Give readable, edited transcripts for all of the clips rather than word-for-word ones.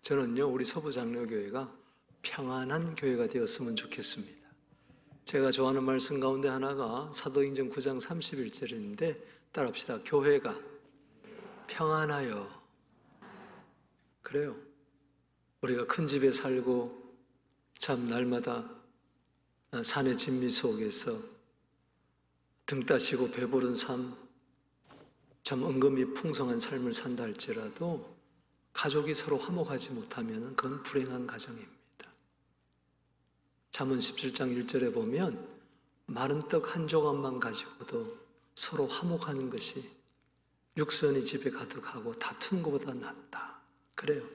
저는요, 우리 서부장로교회가 평안한 교회가 되었으면 좋겠습니다. 제가 좋아하는 말씀 가운데 하나가 사도행전 9장 31절인데 따라합시다. 교회가 평안하여. 그래요. 우리가 큰 집에 살고 참 날마다 산의 진미 속에서 등 따시고 배부른 삶, 참 은금이 풍성한 삶을 산다 할지라도 가족이 서로 화목하지 못하면 그건 불행한 가정입니다. 잠언 17장 1절에 보면 마른 떡 한 조각만 가지고도 서로 화목하는 것이 육선이 집에 가득하고 다투는 것보다 낫다. 그래요.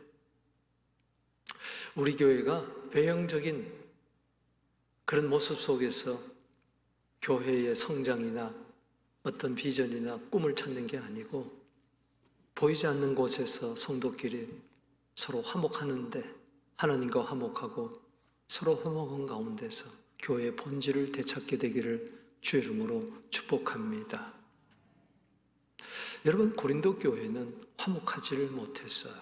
우리 교회가 배영적인 그런 모습 속에서 교회의 성장이나 어떤 비전이나 꿈을 찾는 게 아니고 보이지 않는 곳에서 성도끼리 서로 화목하는데 하나님과 화목하고 서로 화목한 가운데서 교회의 본질을 되찾게 되기를 주의 이름으로 축복합니다. 여러분, 고린도 교회는 화목하지를 못했어요.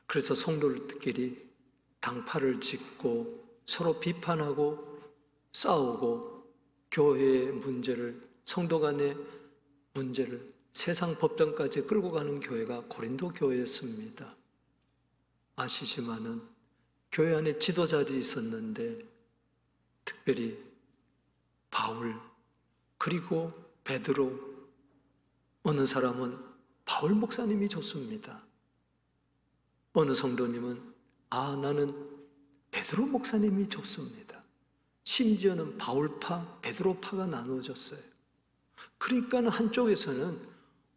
그래서 성도들끼리 당파를 짓고 서로 비판하고 싸우고 교회의 문제를, 성도 간의 문제를 세상 법정까지 끌고 가는 교회가 고린도 교회였습니다. 아시지만은 교회 안에 지도자들이 있었는데 특별히 바울 그리고 베드로, 어느 사람은 바울 목사님이 좋습니다. 어느 성도님은 나는 베드로 목사님이 좋습니다. 심지어는 바울파, 베드로파가 나누어졌어요. 그러니까 한쪽에서는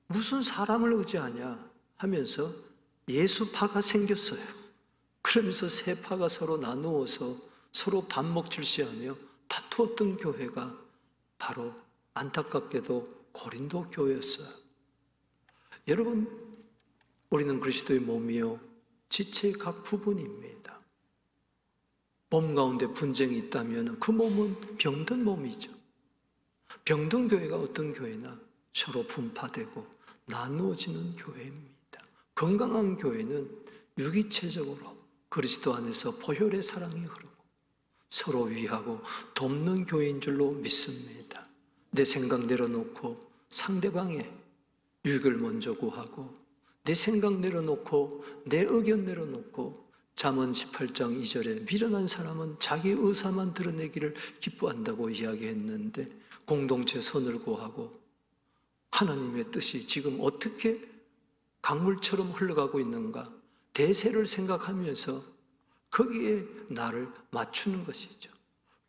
무슨 사람을 의지하냐 하면서 예수파가 생겼어요. 그러면서 세 파가 서로 나누어서 서로 반목질시하며 다투었던 교회가 바로 안타깝게도 고린도 교회였어요. 여러분, 우리는 그리스도의 몸이요 지체의 각 부분입니다. 몸 가운데 분쟁이 있다면 그 몸은 병든 몸이죠. 병든 교회가 어떤 교회나 서로 분파되고 나누어지는 교회입니다. 건강한 교회는 유기체적으로 그리스도 안에서 보혈의 사랑이 흐르고 서로 위하고 돕는 교회인 줄로 믿습니다. 내 생각 내려놓고 상대방의 유익을 먼저 구하고 내 생각 내려놓고 내 의견 내려놓고 잠언 18장 2절에 미련한 사람은 자기 의사만 드러내기를 기뻐한다고 이야기했는데 공동체 선을 구하고 하나님의 뜻이 지금 어떻게 강물처럼 흘러가고 있는가 대세를 생각하면서 거기에 나를 맞추는 것이죠.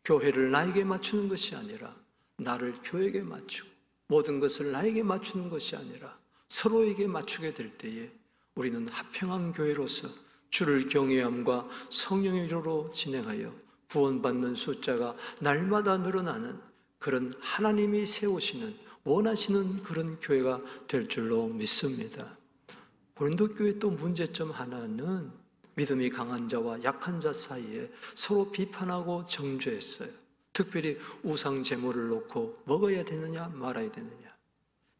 교회를 나에게 맞추는 것이 아니라 나를 교회에게 맞추고 모든 것을 나에게 맞추는 것이 아니라 서로에게 맞추게 될 때에 우리는 화평한 교회로서 주를 경외함과 성령의 위로로 진행하여 구원받는 숫자가 날마다 늘어나는 그런 하나님이 세우시는 원하시는 그런 교회가 될 줄로 믿습니다. 고린도 교회 또 문제점 하나는 믿음이 강한 자와 약한 자 사이에 서로 비판하고 정죄했어요. 특별히 우상 제물을 놓고 먹어야 되느냐 말아야 되느냐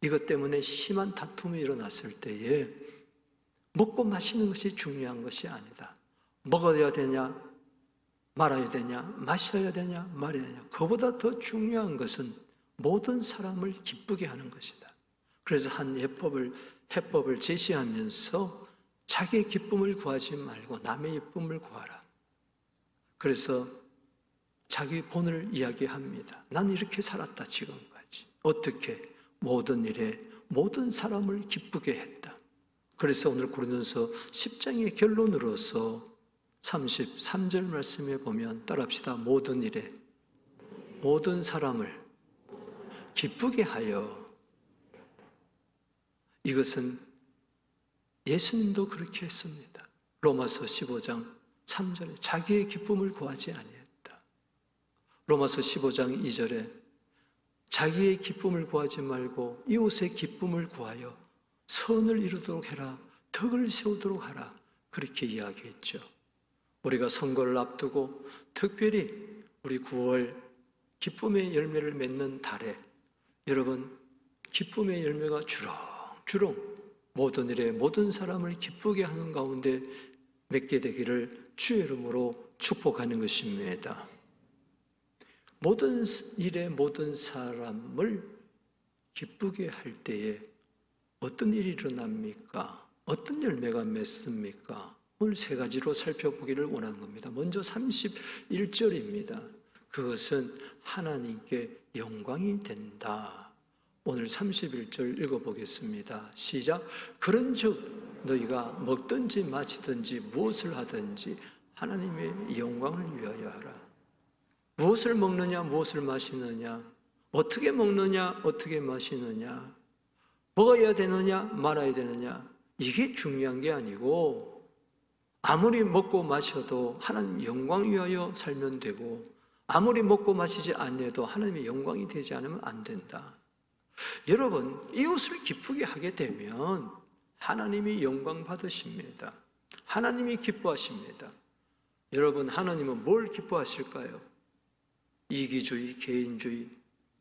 이것 때문에 심한 다툼이 일어났을 때에 먹고 마시는 것이 중요한 것이 아니다. 먹어야 되냐 말아야 되냐 마셔야 되냐 말아야 되냐 그보다 더 중요한 것은 모든 사람을 기쁘게 하는 것이다. 그래서 한 해법을 제시하면서 자기의 기쁨을 구하지 말고 남의 기쁨을 구하라. 그래서 자기 본을 이야기합니다. 난 이렇게 살았다 지금까지. 어떻게? 모든 일에 모든 사람을 기쁘게 했다. 그래서 오늘 고린도서 10장의 결론으로서 33절 말씀에 보면 따라합시다. 모든 일에 모든 사람을 기쁘게 하여. 이것은 예수님도 그렇게 했습니다. 로마서 15장 3절에 자기의 기쁨을 구하지 아니했다. 로마서 15장 2절에 자기의 기쁨을 구하지 말고 이웃의 기쁨을 구하여 선을 이루도록 해라. 덕을 세우도록 하라. 그렇게 이야기했죠. 우리가 선거를 앞두고 특별히 우리 9월 기쁨의 열매를 맺는 달에 여러분 기쁨의 열매가 주렁주렁 모든 일에 모든 사람을 기쁘게 하는 가운데 맺게 되기를 주의 이름으로 축복하는 것입니다. 모든 일에 모든 사람을 기쁘게 할 때에 어떤 일이 일어납니까? 어떤 열매가 맺습니까? 오늘 세 가지로 살펴보기를 원하는 겁니다. 먼저 31절입니다. 그것은 하나님께 영광이 된다. 오늘 31절 읽어보겠습니다. 시작. 그런즉 너희가 먹든지 마시든지 무엇을 하든지 하나님의 영광을 위하여 하라. 무엇을 먹느냐, 무엇을 마시느냐, 어떻게 먹느냐, 어떻게 마시느냐, 먹어야 되느냐, 말아야 되느냐, 이게 중요한 게 아니고 아무리 먹고 마셔도 하나님 영광 위하여 살면 되고 아무리 먹고 마시지 않아도 하나님의 영광이 되지 않으면 안 된다. 여러분, 이웃을 기쁘게 하게 되면 하나님이 영광 받으십니다. 하나님이 기뻐하십니다. 여러분, 하나님은 뭘 기뻐하실까요? 이기주의, 개인주의,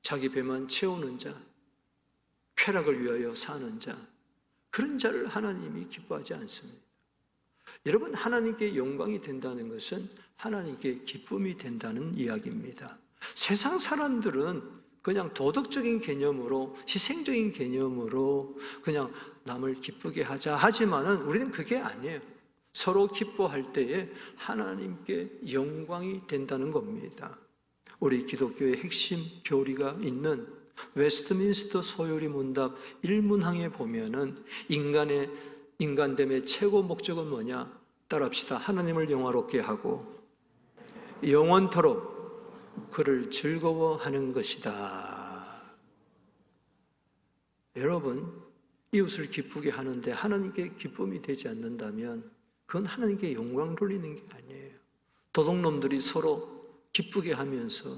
자기 배만 채우는 자, 쾌락을 위하여 사는 자, 그런 자를 하나님이 기뻐하지 않습니다. 여러분, 하나님께 영광이 된다는 것은 하나님께 기쁨이 된다는 이야기입니다. 세상 사람들은 그냥 도덕적인 개념으로, 희생적인 개념으로 그냥 남을 기쁘게 하자 하지만은 우리는 그게 아니에요. 서로 기뻐할 때에 하나님께 영광이 된다는 겁니다. 우리 기독교의 핵심 교리가 있는 웨스트민스터 소요리 문답 1문항에 보면은 인간됨의 최고 목적은 뭐냐? 따라합시다. 하나님을 영화롭게 하고 영원토록 그를 즐거워하는 것이다. 여러분, 이웃을 기쁘게 하는데 하나님께 기쁨이 되지 않는다면 그건 하나님께 영광 돌리는 게 아니에요. 도둑놈들이 서로 기쁘게 하면서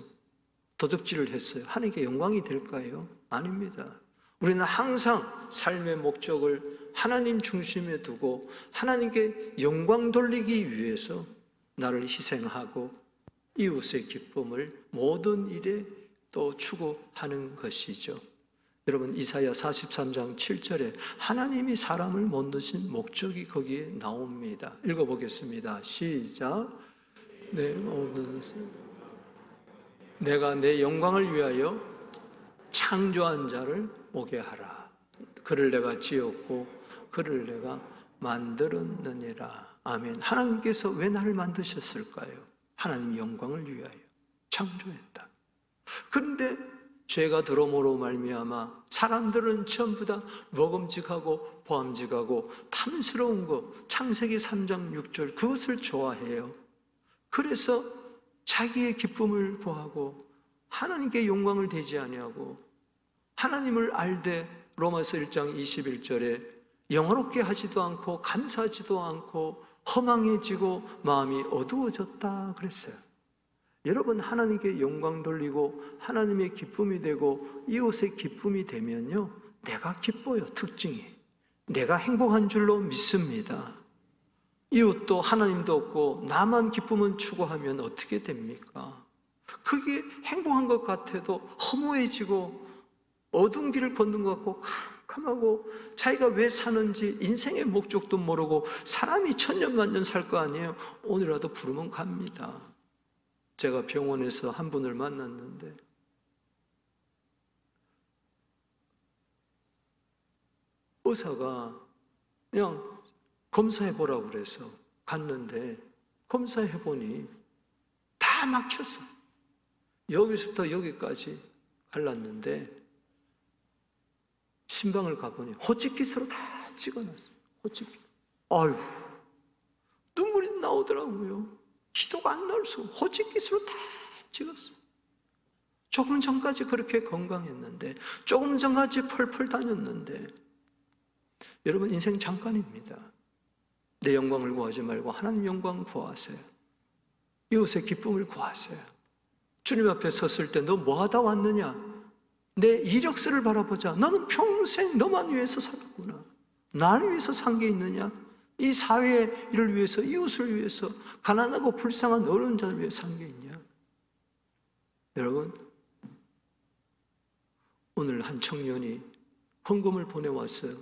도둑질을 했어요. 하나님께 영광이 될까요? 아닙니다. 우리는 항상 삶의 목적을 하나님 중심에 두고 하나님께 영광 돌리기 위해서 나를 희생하고 이웃의 기쁨을 모든 일에 또 추구하는 것이죠. 여러분, 이사야 43장 7절에 하나님이 사람을 만드신 목적이 거기에 나옵니다. 읽어보겠습니다. 시작. 내가 내 영광을 위하여 창조한 자를 오게 하라. 그를 내가 지었고 그를 내가 만들었느니라. 아멘. 하나님께서 왜 나를 만드셨을까요? 하나님 영광을 위하여 창조했다. 그런데 죄가 들어옴으로 말미암아 사람들은 전부 다 먹음직하고 보암직하고 탐스러운 것, 창세기 3장 6절 그것을 좋아해요. 그래서 자기의 기쁨을 구하고 하나님께 영광을 대지 아니하고 하나님을 알되 로마서 1장 21절에 영화롭게 하지도 않고 감사하지도 않고 허망해지고 마음이 어두워졌다 그랬어요. 여러분, 하나님께 영광 돌리고 하나님의 기쁨이 되고 이웃의 기쁨이 되면요, 내가 기뻐요. 특징이 내가 행복한 줄로 믿습니다. 이웃도 하나님도 없고 나만 기쁨은 추구하면 어떻게 됩니까? 그게 행복한 것 같아도 허무해지고 어두운 길을 걷는 것 같고 캄캄하고 자기가 왜 사는지 인생의 목적도 모르고 사람이 천년만년 살 거 아니에요. 오늘이라도 부르면 갑니다. 제가 병원에서 한 분을 만났는데 의사가 그냥 검사해보라고 그래서 갔는데 검사해보니 다 막혔어. 여기서부터 여기까지 갈랐는데 신방을 가보니 호치키스로 다 찍어놨어요. 호치키스. 아유, 눈물이 나오더라고요. 기도가 안 나올 수 없어. 호치키스로 다 찍었어요. 조금 전까지 그렇게 건강했는데, 조금 전까지 펄펄 다녔는데, 여러분, 인생 잠깐입니다. 내 영광을 구하지 말고 하나님 영광 구하세요. 이웃의 기쁨을 구하세요. 주님 앞에 섰을 때 너 뭐 하다 왔느냐? 내 이력서를 바라보자. 너는 평생 너만 위해서 살았구나. 나를 위해서 산 게 있느냐? 이 사회를 위해서, 이웃을 위해서, 가난하고 불쌍한 어려운 자를 위해 산 게 있냐? 여러분, 오늘 한 청년이 헌금을 보내왔어요.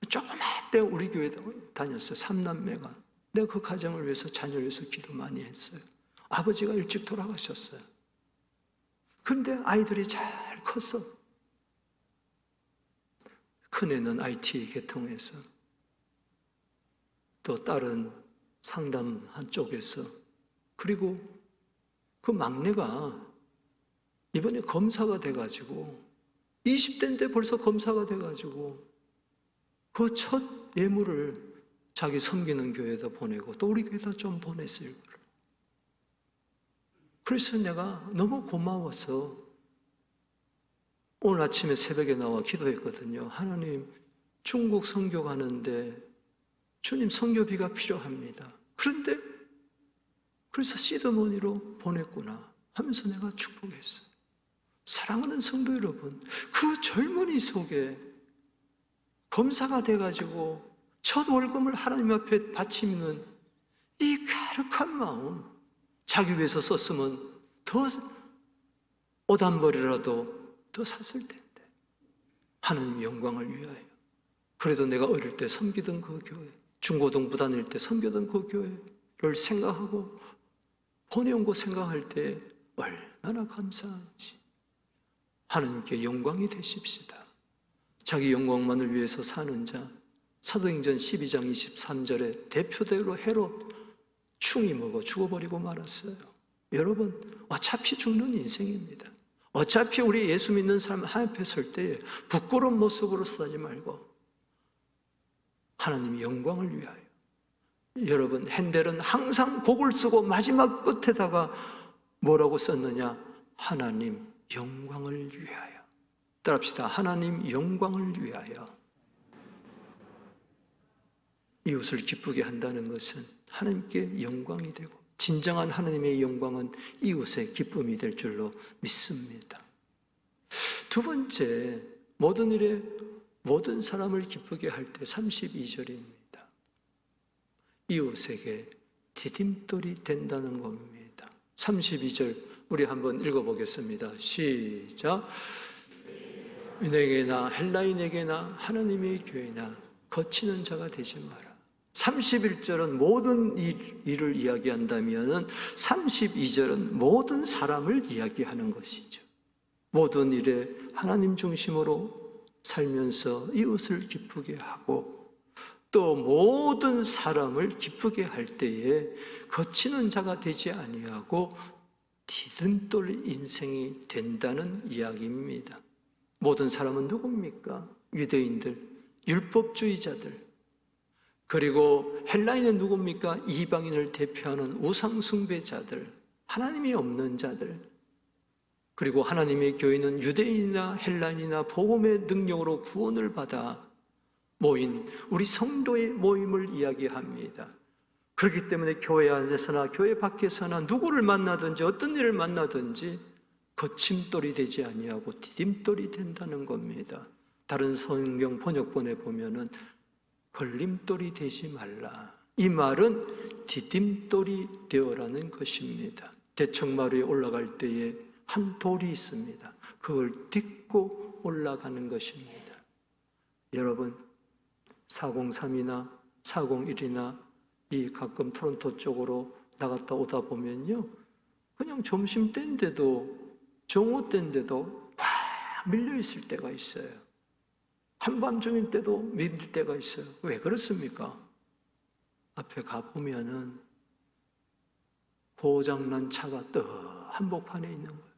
조그맣게 우리 교회 다녔어요. 3남매가. 내가 그 가정을 위해서, 자녀를 위해서 기도 많이 했어요. 아버지가 일찍 돌아가셨어요. 그런데 아이들이 잘 컸어. 큰애는 IT 계통에서, 또 딸은 상담 한쪽에서, 그리고 그 막내가 이번에 검사가 돼가지고 20대인데 벌써 검사가 돼가지고 그 첫 예물을 자기 섬기는 교회에다 보내고 또 우리 교회에다 좀 보냈어요. 그래서 내가 너무 고마워서 오늘 아침에 새벽에 나와 기도했거든요. 하나님, 중국 선교 가는데 주님 선교비가 필요합니다. 그런데 그래서 시드머니로 보냈구나 하면서 내가 축복했어요. 사랑하는 성도 여러분, 그 젊은이 속에 검사가 돼가지고 첫 월급을 하나님 앞에 바치는 이 가득한 마음, 자기 위해서 썼으면 더 옷단벌이라도 더 샀을 텐데 하나님 영광을 위하여. 그래도 내가 어릴 때 섬기던 그 교회, 중고등부 다닐 때 섬기던 그 교회를 생각하고 보내온 거 생각할 때 얼마나 감사한지. 하나님께 영광이 되십시다. 자기 영광만을 위해서 사는 자, 사도행전 12장 23절에 대표대로 헤롯 충이 먹어 죽어버리고 말았어요. 여러분, 어차피 죽는 인생입니다. 어차피 우리 예수 믿는 사람 하나님 앞에 설 때 부끄러운 모습으로 서지 말고 하나님의 영광을 위하여. 여러분, 핸델은 항상 곡을 쓰고 마지막 끝에다가 뭐라고 썼느냐? 하나님 영광을 위하여. 따라합시다. 하나님 영광을 위하여. 이웃을 기쁘게 한다는 것은 하나님께 영광이 되고, 진정한 하나님의 영광은 이웃의 기쁨이 될 줄로 믿습니다. 두 번째, 모든 일에 모든 사람을 기쁘게 할 때 32절입니다. 이웃에게 디딤돌이 된다는 겁니다. 32절 우리 한번 읽어보겠습니다. 시작. 유대인에게나 헬라인에게나 하나님의 교회나 거치는 자가 되지 마라. 31절은 모든 일을 이야기한다면 32절은 모든 사람을 이야기하는 것이죠. 모든 일에 하나님 중심으로 살면서 이웃을 기쁘게 하고 또 모든 사람을 기쁘게 할 때에 거치는 자가 되지 아니하고 디딤돌 인생이 된다는 이야기입니다. 모든 사람은 누굽니까? 유대인들, 율법주의자들, 그리고 헬라인은 누굽니까? 이방인을 대표하는 우상숭배자들, 하나님이 없는 자들, 그리고 하나님의 교회는 유대인이나 헬라인이나 복음의 능력으로 구원을 받아 모인 우리 성도의 모임을 이야기합니다. 그렇기 때문에 교회 안에서나 교회 밖에서나 누구를 만나든지 어떤 일을 만나든지 거침돌이 되지 아니하고 디딤돌이 된다는 겁니다. 다른 성경 번역본에 보면은 걸림돌이 되지 말라. 이 말은 디딤돌이 되어라는 것입니다. 대청마루에 올라갈 때에 한 돌이 있습니다. 그걸 딛고 올라가는 것입니다. 여러분, 403이나 401이나 이 가끔 토론토 쪽으로 나갔다 오다 보면요, 그냥 점심때인데도 정오 때인데도 꽉 밀려 있을 때가 있어요. 한밤중일 때도 밀릴 때가 있어요. 왜 그렇습니까? 앞에 가보면은 고장난 차가 또 한복판에 있는 거예요.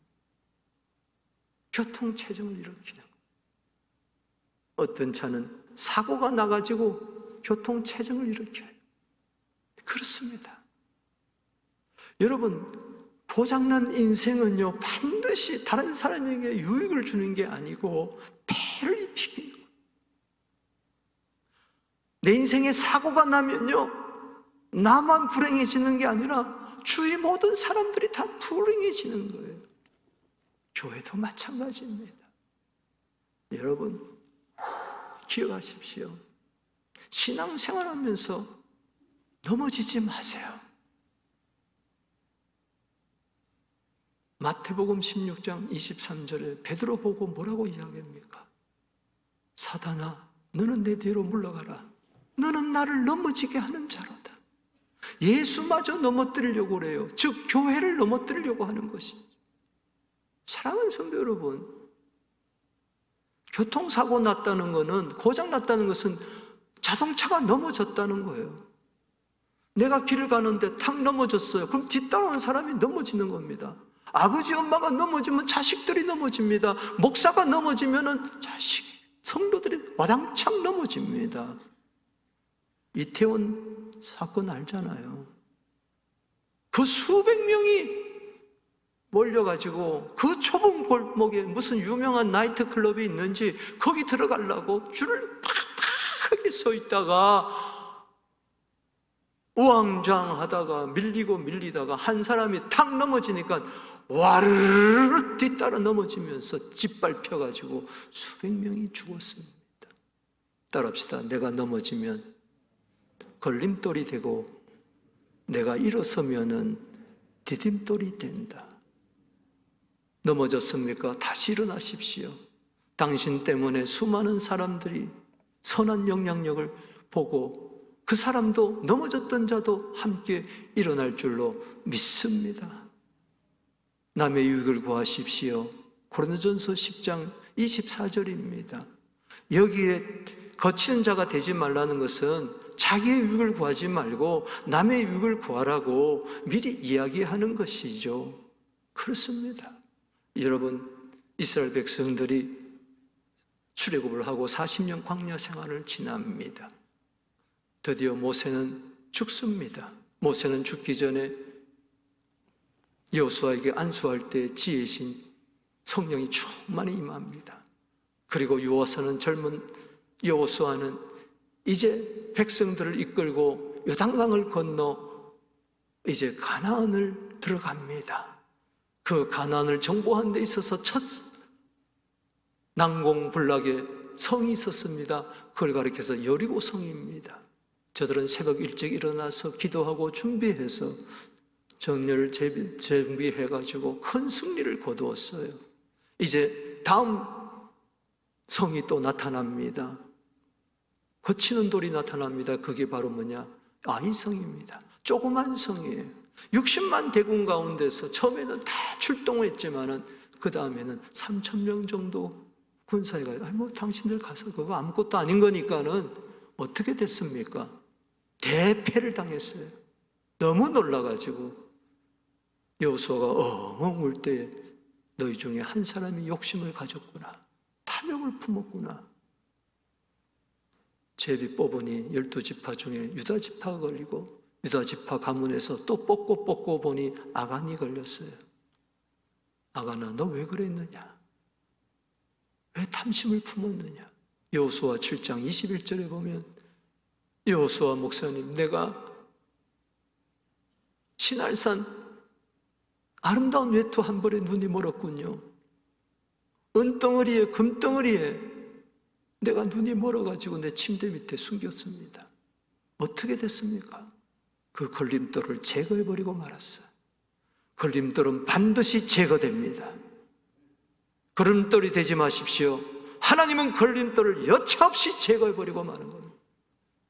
교통체증을 일으키는 거예요. 어떤 차는 사고가 나가지고 교통체증을 일으켜요. 그렇습니다. 여러분, 고장난 인생은요, 반드시 다른 사람에게 유익을 주는 게 아니고 폐를 입히는 거예요. 내 인생에 사고가 나면요, 나만 불행해지는 게 아니라 주위 모든 사람들이 다 불행해지는 거예요. 교회도 마찬가지입니다. 여러분, 기억하십시오. 신앙생활하면서 넘어지지 마세요. 마태복음 16장 23절에 베드로 보고 뭐라고 이야기합니까? 사단아, 너는 내 뒤로 물러가라. 너는 나를 넘어지게 하는 자로다. 예수마저 넘어뜨리려고 그래요. 즉 교회를 넘어뜨리려고 하는 것이. 사랑하는 성도 여러분, 교통사고 났다는 것은, 고장 났다는 것은 자동차가 넘어졌다는 거예요. 내가 길을 가는데 탁 넘어졌어요. 그럼 뒤따라오는 사람이 넘어지는 겁니다. 아버지 엄마가 넘어지면 자식들이 넘어집니다. 목사가 넘어지면 성도들이 와당창 넘어집니다. 이태원 사건 알잖아요. 그 수백 명이 몰려가지고 그 좁은 골목에 무슨 유명한 나이트클럽이 있는지 거기 들어가려고 줄을 팍팍하게 서 있다가 우왕좌왕하다가 밀리다가 한 사람이 탁 넘어지니까 와르르 뒤따라 넘어지면서 짓밟혀가지고 수백 명이 죽었습니다. 따라합시다. 내가 넘어지면 걸림돌이 되고 내가 일어서면은 디딤돌이 된다. 넘어졌습니까? 다시 일어나십시오. 당신 때문에 수많은 사람들이 선한 영향력을 보고 그 사람도 넘어졌던 자도 함께 일어날 줄로 믿습니다. 남의 유익을 구하십시오. 고린도전서 10장 24절입니다. 여기에 거치는 자가 되지 말라는 것은 자기의 유익을 구하지 말고 남의 유익을 구하라고 미리 이야기하는 것이죠. 그렇습니다. 여러분, 이스라엘 백성들이 출애굽을 하고 40년 광야 생활을 지납니다. 드디어 모세는 죽습니다. 모세는 죽기 전에 여호수아에게 안수할 때 지혜신 성령이 충만히 임합니다. 그리고 젊은 여호수아는 이제 백성들을 이끌고 요단강을 건너 이제 가나안을 들어갑니다. 그 가나안을 정복하는 데 있어서 첫 난공불락의 성이 있었습니다. 그걸 가리켜서 여리고 성입니다. 저들은 새벽 일찍 일어나서 기도하고 준비해서 정렬을 준비해가지고 큰 승리를 거두었어요. 이제 다음 성이 또 나타납니다. 거치는 돌이 나타납니다. 그게 바로 뭐냐? 아이성입니다. 조그만 성이에요. 60만 대군 가운데서 처음에는 다 출동을 했지만은 그 다음에는 3,000명 정도 군사가 당신들 가서 그거 아무것도 아닌 거니까는 어떻게 됐습니까? 대패를 당했어요. 너무 놀라가지고 여호수아가 엉엉 울 때 너희 중에 한 사람이 욕심을 가졌구나. 탐욕을 품었구나. 제비 뽑으니 12지파 중에 유다지파가 걸리고 유다지파 가문에서 또 뽑고 보니 아간이 걸렸어요. 아간아, 너 왜 그랬느냐? 왜 탐심을 품었느냐? 여호수아 7장 21절에 보면 여호수아 목사님, 내가 시날산 아름다운 외투 한 벌에 눈이 멀었군요. 은덩어리에 금덩어리에 내가 눈이 멀어가지고 내 침대 밑에 숨겼습니다. 어떻게 됐습니까? 그 걸림돌을 제거해버리고 말았어요. 걸림돌은 반드시 제거됩니다. 걸림돌이 되지 마십시오. 하나님은 걸림돌을 여차없이 제거해버리고 마는 겁니다.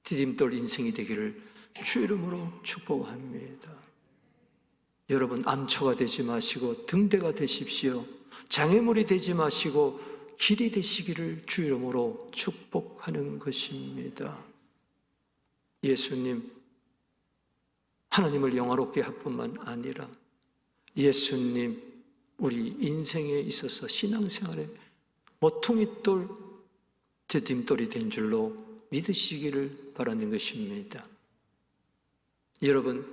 디딤돌 인생이 되기를 주 이름으로 축복합니다. 여러분, 암초가 되지 마시고 등대가 되십시오. 장애물이 되지 마시고 길이 되시기를 주 이름으로 축복하는 것입니다. 예수님, 하나님을 영화롭게 할 뿐만 아니라 예수님, 우리 인생에 있어서 신앙생활에 모퉁이돌, 디딤돌이 된 줄로 믿으시기를 바라는 것입니다. 여러분,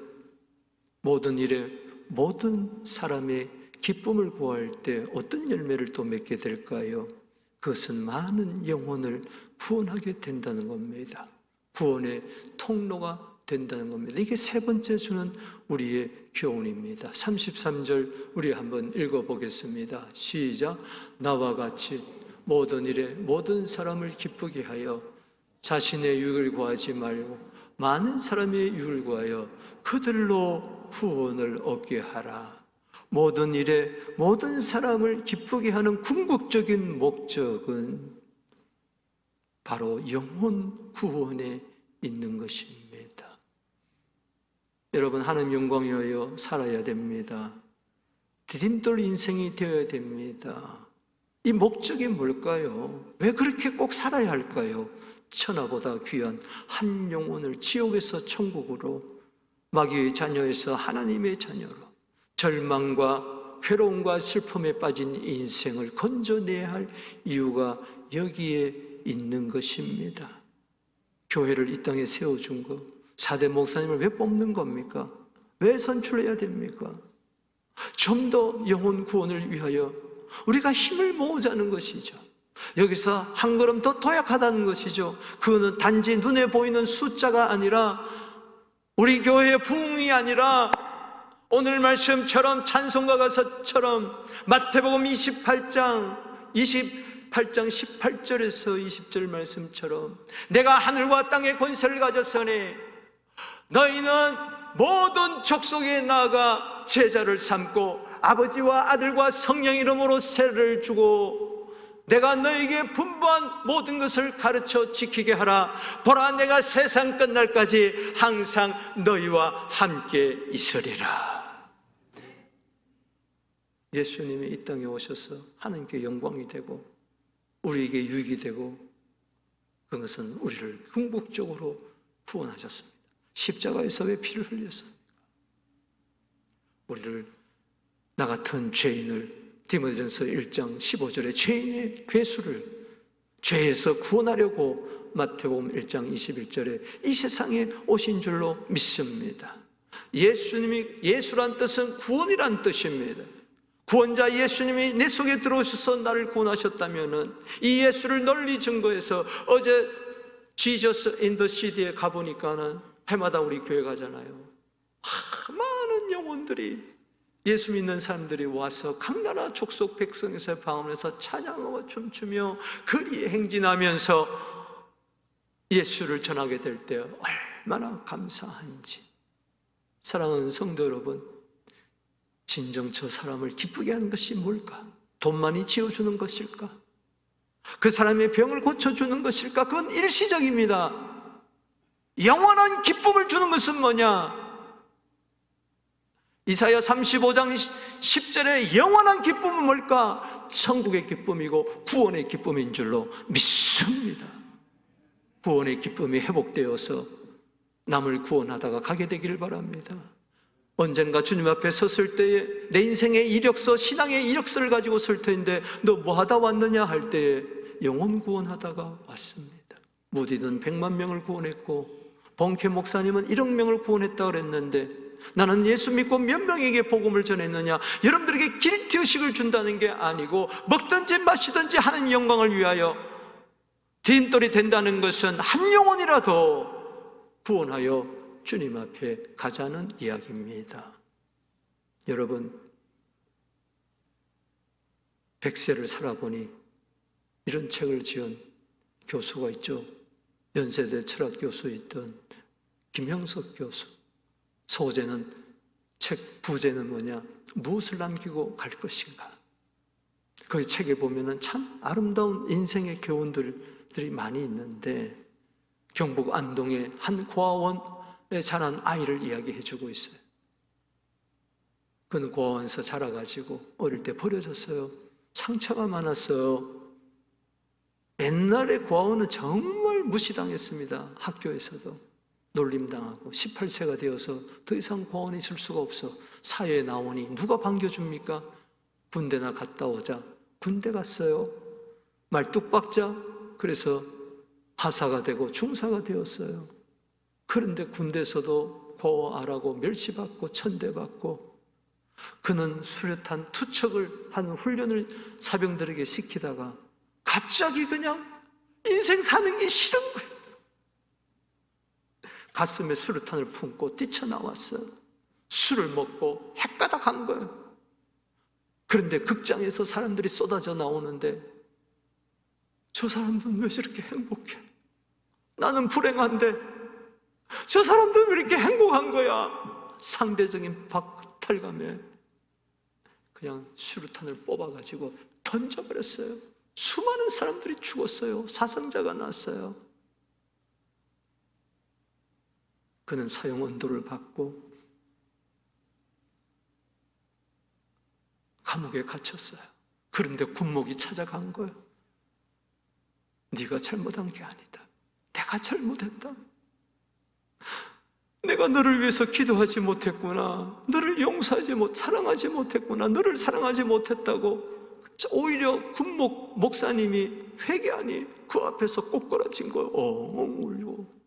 모든 일에 모든 사람의 기쁨을 구할 때 어떤 열매를 또 맺게 될까요? 그것은 많은 영혼을 구원하게 된다는 겁니다. 구원의 통로가 된다는 겁니다. 이게 세 번째 주는 우리의 교훈입니다. 33절 우리 한번 읽어보겠습니다. 시작. 나와 같이 모든 일에 모든 사람을 기쁘게 하여 자신의 유익을 구하지 말고 많은 사람의 유익을 구하여 그들로 구원을 얻게 하라. 모든 일에 모든 사람을 기쁘게 하는 궁극적인 목적은 바로 영혼 구원에 있는 것입니다. 여러분, 하나님 영광 위하여 살아야 됩니다. 디딤돌 인생이 되어야 됩니다. 이 목적이 뭘까요? 왜 그렇게 꼭 살아야 할까요? 천하보다 귀한 한 영혼을 지옥에서 천국으로, 마귀의 자녀에서 하나님의 자녀로, 절망과 괴로움과 슬픔에 빠진 인생을 건져내야 할 이유가 여기에 있는 것입니다. 교회를 이 땅에 세워준 것, 4대 목사님을 왜 뽑는 겁니까? 왜 선출해야 됩니까? 좀 더 영혼 구원을 위하여 우리가 힘을 모으자는 것이죠. 여기서 한 걸음 더 도약하다는 것이죠. 그거는 단지 눈에 보이는 숫자가 아니라, 우리 교회의 부흥이 아니라, 오늘 말씀처럼, 찬송가 가사처럼 마태복음 28장 18절에서 20절 말씀처럼, 내가 하늘과 땅의 권세를 가졌으니 너희는 모든 족속에 나아가 제자를 삼고 아버지와 아들과 성령 이름으로 세례를 주고 내가 너에게 분부한 모든 것을 가르쳐 지키게 하라. 보라, 내가 세상 끝날까지 항상 너희와 함께 있으리라. 예수님이 이 땅에 오셔서 하나님께 영광이 되고 우리에게 유익이 되고, 그것은 우리를 궁극적으로 구원하셨습니다. 십자가에서 왜 피를 흘렸습니까? 우리를, 나 같은 죄인을, 디모데전서 1장 15절에 죄인의 괴수를 죄에서 구원하려고 마태복음 1장 21절에 이 세상에 오신 줄로 믿습니다. 예수란 뜻은 구원이란 뜻입니다. 구원자 예수님이 내 속에 들어오셔서 나를 구원하셨다면, 이 예수를 널리 증거해서, 어제 지저스 인 더 시티에 가보니까는 해마다 우리 교회 가잖아요. 많은 영혼들이, 예수 믿는 사람들이 와서 각 나라 족속 백성에서 방언해서 찬양하고 춤추며 거리에 행진하면서 예수를 전하게 될 때 얼마나 감사한지. 사랑하는 성도 여러분, 진정 저 사람을 기쁘게 하는 것이 뭘까? 돈 많이 지어주는 것일까? 그 사람의 병을 고쳐주는 것일까? 그건 일시적입니다. 영원한 기쁨을 주는 것은 뭐냐? 이사야 35장 10절에 영원한 기쁨은 뭘까? 천국의 기쁨이고 구원의 기쁨인 줄로 믿습니다. 구원의 기쁨이 회복되어서 남을 구원하다가 가게 되기를 바랍니다. 언젠가 주님 앞에 섰을 때에 내 인생의 이력서, 신앙의 이력서를 가지고 설 텐데, 너 뭐 하다 왔느냐 할 때에 영혼 구원하다가 왔습니다. 무디는 100만 명을 구원했고 봉케 목사님은 1억 명을 구원했다고 그랬는데, 나는 예수 믿고 몇 명에게 복음을 전했느냐? 여러분들에게 길티의식을 준다는 게 아니고, 먹든지 마시든지 하는 영광을 위하여 디딤돌이 된다는 것은 한 영혼이라도 구원하여 주님 앞에 가자는 이야기입니다. 여러분, 100세를 살아보니 이런 책을 지은 교수가 있죠. 연세대 철학 교수였던 김형석 교수. 소재는, 책 부제는 뭐냐? 무엇을 남기고 갈 것인가? 그 책에 보면은 참 아름다운 인생의 교훈들이 많이 있는데, 경북 안동의 한 고아원에 자란 아이를 이야기해 주고 있어요. 그는 고아원에서 자라가지고 어릴 때 버려졌어요. 상처가 많았어요. 옛날에 고아원은 정말 무시당했습니다. 학교에서도 놀림당하고 18세가 되어서 더 이상 고아원에 있을 수가 없어. 사회에 나오니 누가 반겨줍니까? 군대나 갔다 오자. 군대 갔어요. 말뚝박자. 그래서 하사가 되고 중사가 되었어요. 그런데 군대에서도 고아라고 멸시받고 천대받고, 그는 수류탄 투척을 하는 훈련을 사병들에게 시키다가 갑자기 그냥 인생 사는 게 싫은 거예요. 가슴에 수류탄을 품고 뛰쳐나왔어요. 술을 먹고 헷가닥 한 거예요. 그런데 극장에서 사람들이 쏟아져 나오는데, 저 사람들은 왜 저렇게 행복해? 나는 불행한데 저 사람들은 왜 이렇게 행복한 거야? 상대적인 박탈감에 그냥 수류탄을 뽑아가지고 던져버렸어요. 수많은 사람들이 죽었어요. 사상자가 났어요. 그는 사형 언도를 받고 감옥에 갇혔어요. 그런데 군목이 찾아간 거예요. 네가 잘못한 게 아니다. 내가 잘못했다. 내가 너를 위해서 기도하지 못했구나. 너를 사랑하지 못했구나. 너를 사랑하지 못했다고 오히려 군목 목사님이 회개하니 그 앞에서 꼬꾸라진 거예요. 엉엉 울고.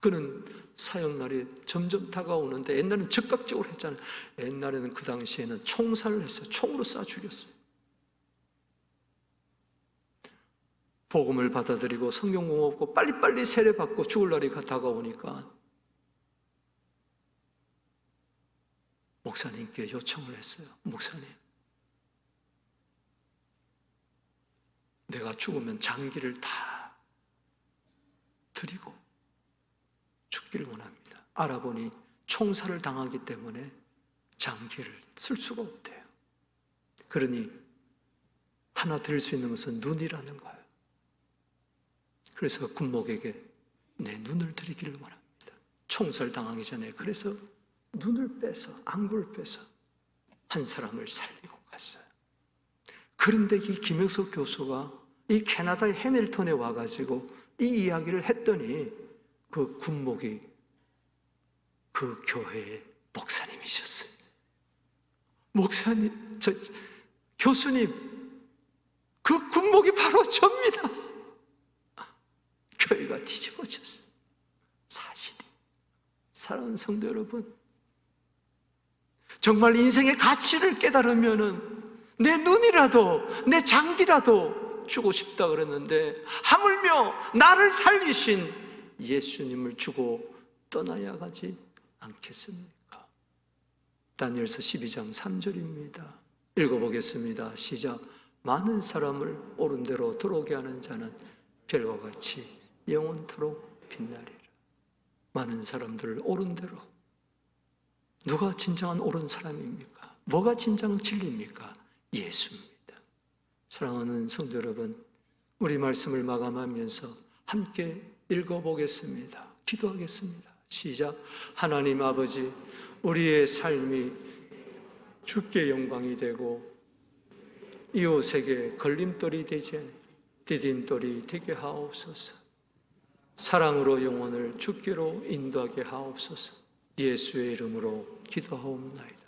그는 사형날이 점점 다가오는데, 옛날에는 즉각적으로 했잖아요. 옛날에는 그 당시에는 총살을 했어요. 총으로 쏴 죽였어요. 복음을 받아들이고 성경 공부하고 빨리빨리 세례받고 죽을 날이 다가오니까 목사님께 요청을 했어요. 목사님, 내가 죽으면 장기를 다 드리고 죽기를 원합니다. 알아보니 총살을 당하기 때문에 장기를 쓸 수가 없대요. 그러니 하나 드릴 수 있는 것은 눈이라는 거예요. 그래서 군목에게 내 눈을 드리기를 원합니다. 총살 당하기 전에 그래서 눈을 빼서, 안구를 빼서 한 사람을 살리고 갔어요. 그런데 이 김영석 교수가 이 캐나다의 해밀턴에 와가지고 이 이야기를 했더니 그 군목이 그 교회의 목사님이셨어요. 목사님, 교수님, 그 군목이 바로 접니다. 교회가 뒤집어졌어요. 사실이. 사랑하는 성도 여러분, 정말 인생의 가치를 깨달으면은 내 눈이라도, 내 장기라도 주고 싶다 그랬는데, 하물며 나를 살리신 예수님을 주고 떠나야 하지 않겠습니까? 다니엘서 12장 3절입니다. 읽어보겠습니다. 시작. 많은 사람을 옳은 대로 들어오게 하는 자는 별과 같이 영원토록 빛나리라. 많은 사람들을 옳은 대로. 누가 진정한 옳은 사람입니까? 뭐가 진정 진리입니까? 예수입니다. 사랑하는 성도 여러분, 우리 말씀을 마감하면서 함께 읽어보겠습니다. 기도하겠습니다. 시작. 하나님 아버지, 우리의 삶이 주께 영광이 되고 이웃에게 걸림돌이 되지 않게 디딤돌이 되게 하옵소서. 사랑으로 영혼을 주께로 인도하게 하옵소서. 예수의 이름으로 기도하옵나이다.